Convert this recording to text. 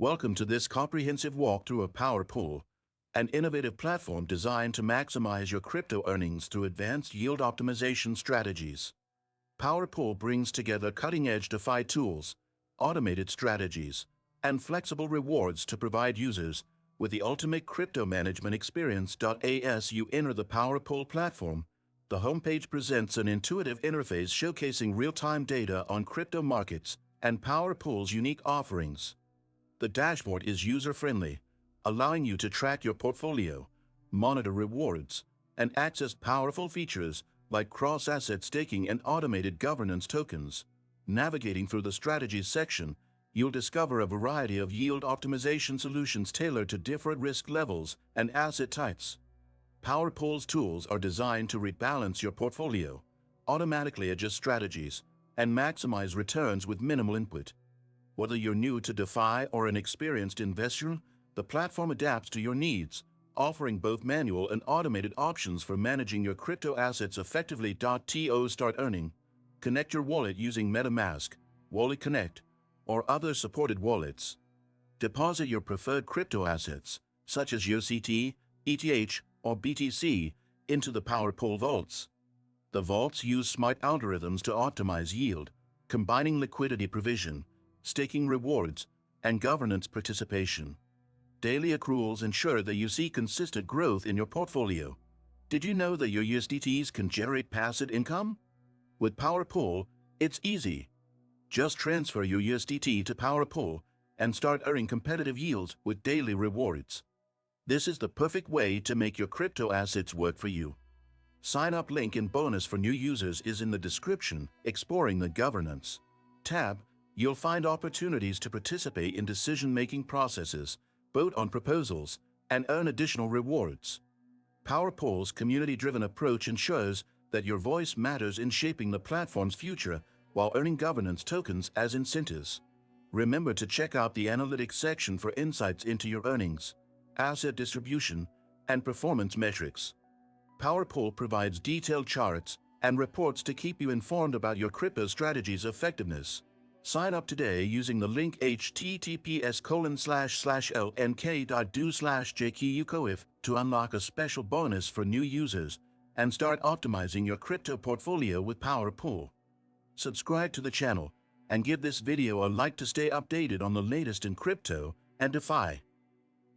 Welcome to this comprehensive walkthrough of PowerPool, an innovative platform designed to maximize your crypto earnings through advanced yield optimization strategies. PowerPool brings together cutting-edge DeFi tools, automated strategies, and flexible rewards to provide users with the ultimate crypto management experience. As you enter the PowerPool platform, the homepage presents an intuitive interface showcasing real-time data on crypto markets and PowerPool's unique offerings. The dashboard is user-friendly, allowing you to track your portfolio, monitor rewards, and access powerful features like cross-asset staking and automated governance tokens. Navigating through the Strategies section, you'll discover a variety of yield optimization solutions tailored to different risk levels and asset types. PowerPool's tools are designed to rebalance your portfolio, automatically adjust strategies, and maximize returns with minimal input. Whether you're new to DeFi or an experienced investor, the platform adapts to your needs, offering both manual and automated options for managing your crypto assets effectively. Start earning. Connect your wallet using MetaMask, Wallet Connect, or other supported wallets. Deposit your preferred crypto assets, such as USDT, ETH, or BTC, into the PowerPool vaults. The vaults use smart algorithms to optimize yield, combining liquidity provision, staking rewards, and governance participation. Daily accruals ensure that you see consistent growth in your portfolio. Did you know that your USDTs can generate passive income? With PowerPool, it's easy. Just transfer your USDT to PowerPool and start earning competitive yields with daily rewards. This is the perfect way to make your crypto assets work for you. Sign up link and bonus for new users is in the description. Exploring the Governance tab, you'll find opportunities to participate in decision-making processes, vote on proposals, and earn additional rewards. PowerPool's community-driven approach ensures that your voice matters in shaping the platform's future while earning governance tokens as incentives. Remember to check out the analytics section for insights into your earnings, asset distribution, and performance metrics. PowerPool provides detailed charts and reports to keep you informed about your crypto strategy's effectiveness. Sign up today using the link https://lnk.do/jkukoif to unlock a special bonus for new users and start optimizing your crypto portfolio with PowerPool. Subscribe to the channel and give this video a like to stay updated on the latest in crypto and DeFi.